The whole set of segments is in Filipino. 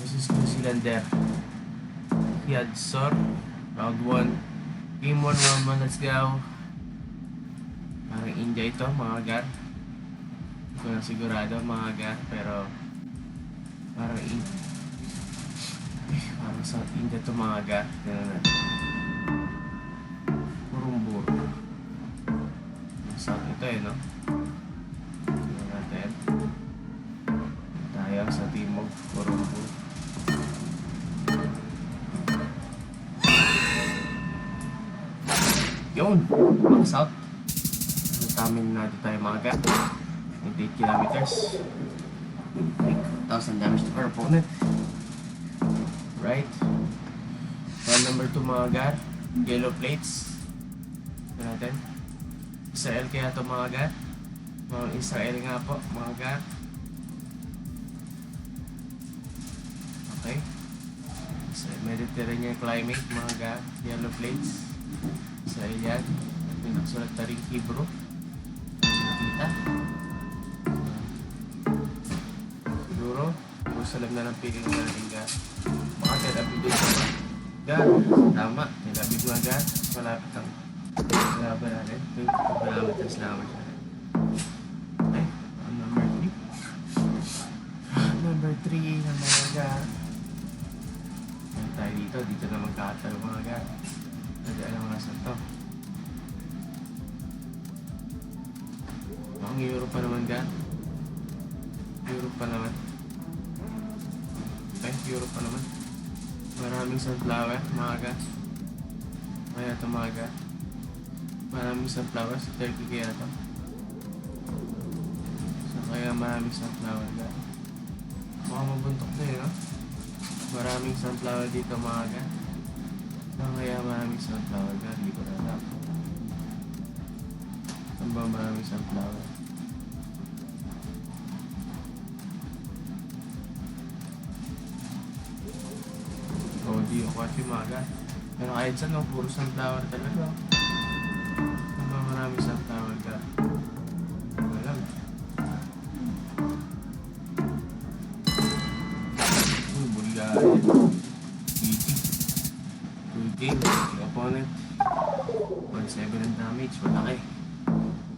This is New Zealander. Hiadsor. Round 1. Game 1, round 1. Let's go. Parang India ito, mga gar. Hindi ko na sigurado, mga gar. Pero parang parang sa India ito, mga gar. Tignan natin. Kurumbur. South ito no? Tignan natin. Tayo sa timog, Kurumbur. Yun! Mga south. Tamin natin tayo mga gar. 28 kilometers. 1,000 damage to our opponent. Right. Round number 2 mga gar. Yellow plates. Tignan natin. Israel kaya ito mga gar. Mga Israel nga po mga gar. Okay. Mediterranean climate mga gar. Yellow plates. Israel yan. May nakasulat na rin Hebrew. Kita. Siguro Jerusalem na lang piling na rin gar. Baka Tel Aviv dito pa gar. Tama. Tel Aviv nga gar. Malapit ang laban natin. 22 kilometers naman siya. Okay. Number 3. Number 3 ng mga gar. Ayan tayo dito. Dito na magkakatalo mga gar. Hindi alam nga saan to. Ang Europe pa naman gan. Europe pa naman. Okay, Europe pa naman. Maraming sunflower, mga gan. Kaya ito mga gan. Maraming sunflower sa Turkey kaya ito. So kaya maraming sunflower gan. Mukhang mabuntok na no? Maraming sunflower dito mga gan. So kaya maraming sunflower gan. Hindi ko na alam. Saan ba maraming sunflower? Hindi ako kasi maga. Pero kahit saan, no, puro sunflower talaga. Saan ba marami sunflower ka? Alam. Bulgaria. 80. 2 games. Yung opponent. 1-7 ang damage. Malaki.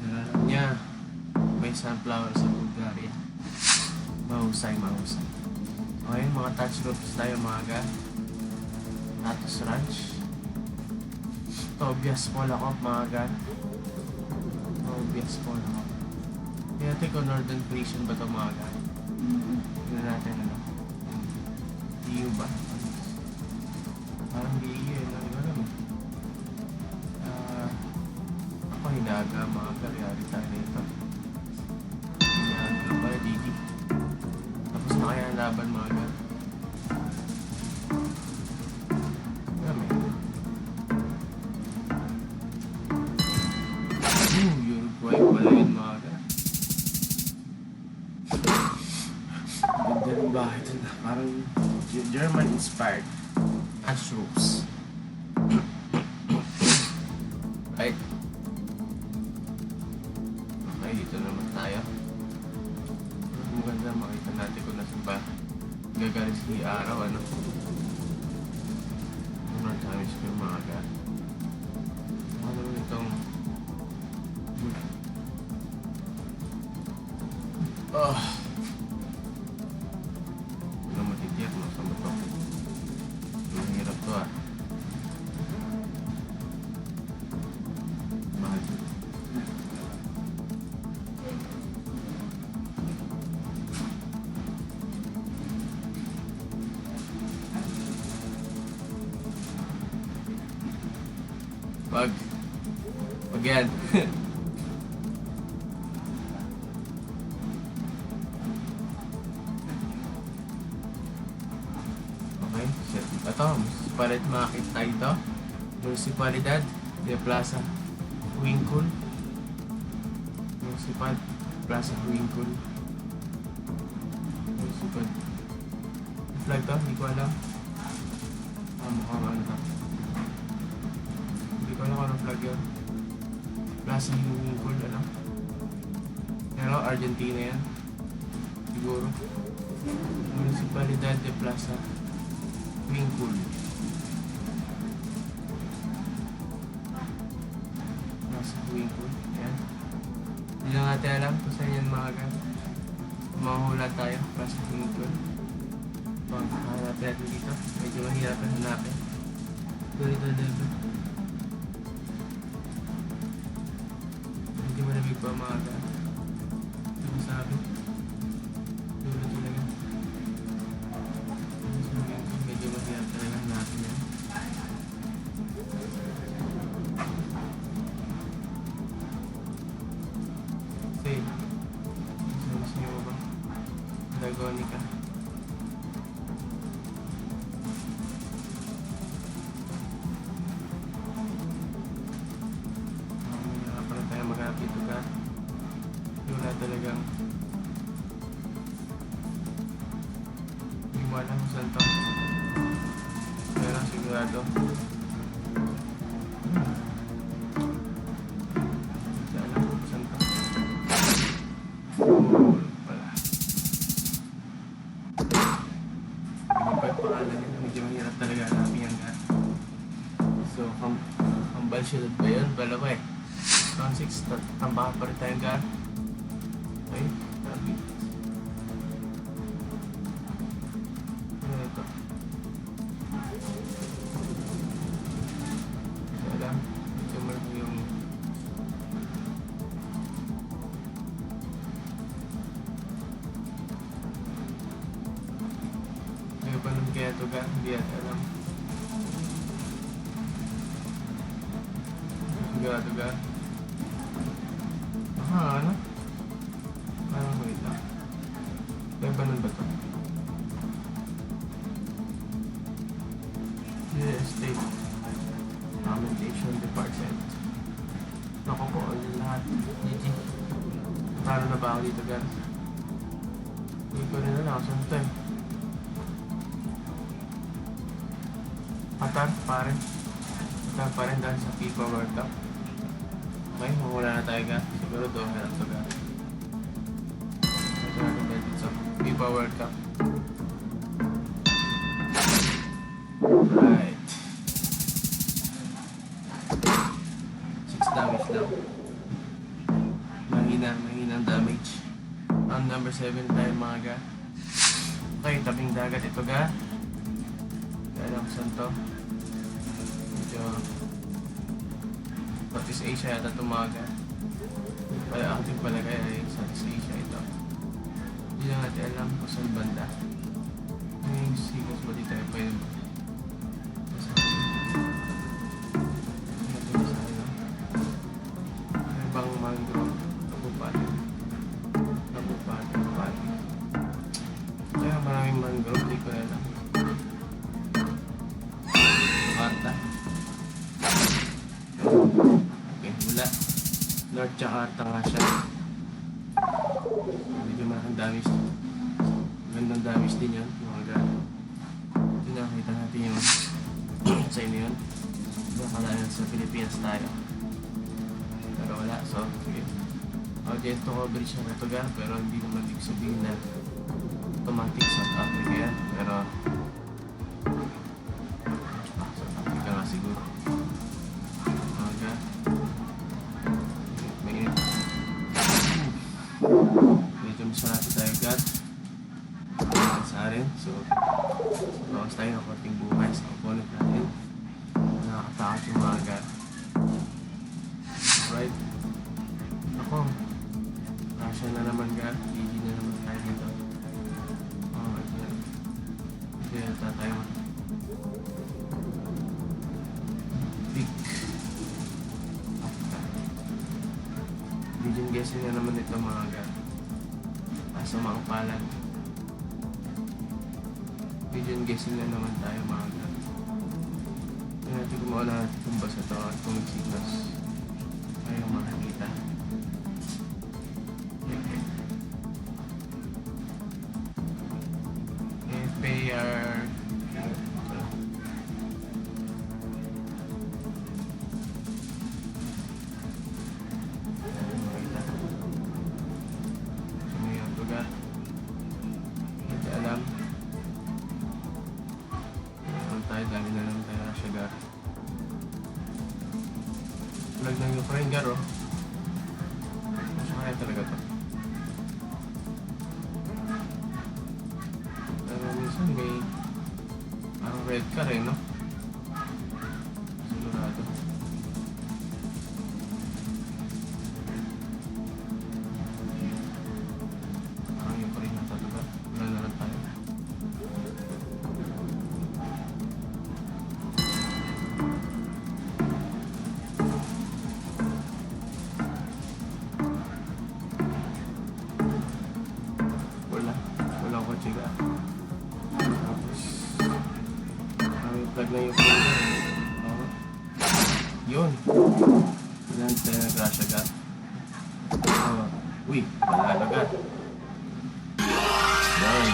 Alam niya. May sunflower sa Bulgaria. Mahusay. Okay, mga touch ropes tayo mga Natus Ranch. Tobias Polakop mga gan. Tobias Polakop. Kaya natin kung Northern Frisian ba ito mga gan. Tignan natin ano. EU ba? Parang EU Hindi ko alam ako hinaga mga karyari tayo nito. Hinaga pala DD. Tapos na kaya ang laban mga gan. Uruguay pala yun mga ka. Ganda rin bakit yun. Parang German inspired. Ashros. Right. Okay, dito naman tayo. Maganda makita natin kung nasan ba gagaling si araw ano. North Hemisphere mga ka. Ano naman itong ano matitiyak no sa bato. Ang hirap to mahal. Wag yan. Ito, municipalidad makakita tayo ito. Municipalidad de Plaza Huincul. Municipal Plaza Huincul. Municipal flag to, hindi ko alam. Mukhang ano to. Hindi ko alam kung anong flag yun. Plaza Huincul, ano. Pero Argentina yan. Siguro. Municipal Municipalidad de Plaza Winkul. Plaza Winkul. Ayan. Hindi lang natin alam kung saan yan mga gan. Mahula tayo. Plaza Winkul. Hanapin natin dito. Medyo mahirap na hanapin. Dito. Medyo malamig pa mga gan. Ano sabi? Dulo talaga. Medyo mahirap talaga hanapin yan. Say, sabi mo ba? Dragonica. Dito ka. Wala talagang hindi mo alam kung saan to. Pero sigurado hindi alam kung saan to. Pala hindi pa yung pangalan nila. Medyo mahirap talaga hanapin yan ka. So kambal shilod ba yun? Bala ba eh. Round 6, tambakan pa rin tayo gan. Okay, tabi. Ano ito? Ito lang. Ito mo yung hindi pa nun kaya ito gan. Hindi at alam. Sigurado gan. Ano? Parang wait lang. Lebanon ba ito? US State Commendation Department. Naku po, lahat. GG. Talo na ba ako dito, gan? Hindi ko rin alam. Saan ito eh? Qatar pa rin. Qatar pa rin dahil sa FIFA World Cup. Okay, mawala na tayo gan. Siguro doon meron ito gan. Ito natin dito sa FIFA World Cup. Right. 6 damage lang. Mahina ang damage. Round number 7 tayo mga gan. Okay, tabing dagat ito gan. Kaya lang saan to. Medyo Southeast Asia yata tumaga. Pala ating palagay ay Southeast Asia ito. Hindi lang natin alam kung saan banda. Ano yung sequence ba dito ay pwede ba? May bang mangrove? Napupati. Kaya maraming mangrove, di ko alam. Jakarta. Okay, wala. North Jakarta nga siya. Medyo maraming damage. Gandang damage din yun. Mga gano'n. Ito nakita natin yung sa inyo yun. Nakalayan sa Pilipinas tayo. Pero wala. So, sige. Audience to coverage na ito ga. Pero hindi naman ibig sabihin na automatic South Africa yan. Pero South Africa nga siguro. Medyo masarap tayo agad sa rin. So bawas tayo ng konting buhay sa opponent natin. Nakakatakot yung mga agad. Right. Ako Russia na naman agad. GG na naman tayo dito. Hindi yata tayo pick. Region guessing na naman ito mga agad. Sa mga palan. Region guessing na naman tayo mga agad. Hindi natin kumauna natin kung basa ito at kung signos kayong makikita. Okay. FAR tayo, dami na lang tayo na siya, Gar. Flag ng Ukraine, Gar, oh. Masya kaya talaga to. Pero minsan may parang red car eh, no? Sigurado. Parang Ukraine na talaga. Wala na lang tayo. Wala ko chiga. Tapos may flag na yung phone ko. Oo. Yun. Ilan tayo nag-rush agad. Uy, wala agad. Yan.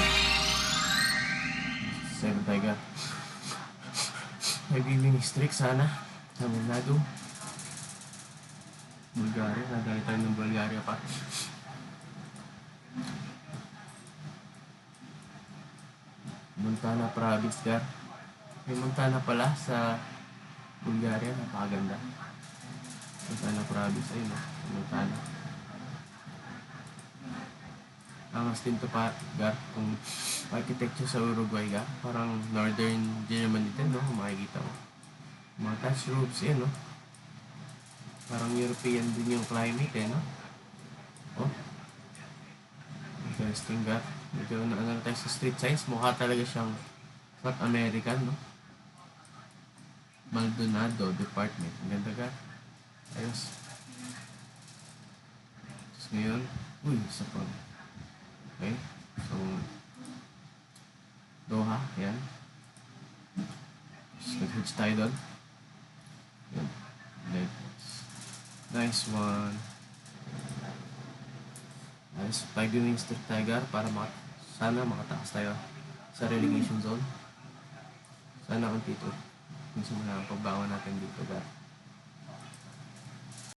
Seven tayo. May winning streak sana. Tamilado. Bulgaria. Nadali tayo ng Bulgaria pa. Montana province, Gar. May Montana pala sa Bulgaria. Napakaganda. Montana province. Ayun, no? Montana. Angas din to pa, Gar. Kung architecture sa Uruguay, Gar. Parang northern Germany din, no? Makikita mo. Mga thatch roofs, yan, no? Parang European din yung climate, eh, no? Oh. Interesting, Gar. Medyo na tayo sa street signs. Mukha talaga siyang South American, no? Maldonado Department. Ang ganda, Gar. Ayos. Tapos ngayon, uy, isa pa. Okay. So, Doha. Yan. Tapos nag-hitch tayo doon. Yan. Nice one. Nice. 5 winning streak tayo, Gar, para sana makatakas tayo sa relegation zone. Sana ang tito. Minsan mo na ang pagbangon natin dito, Gar.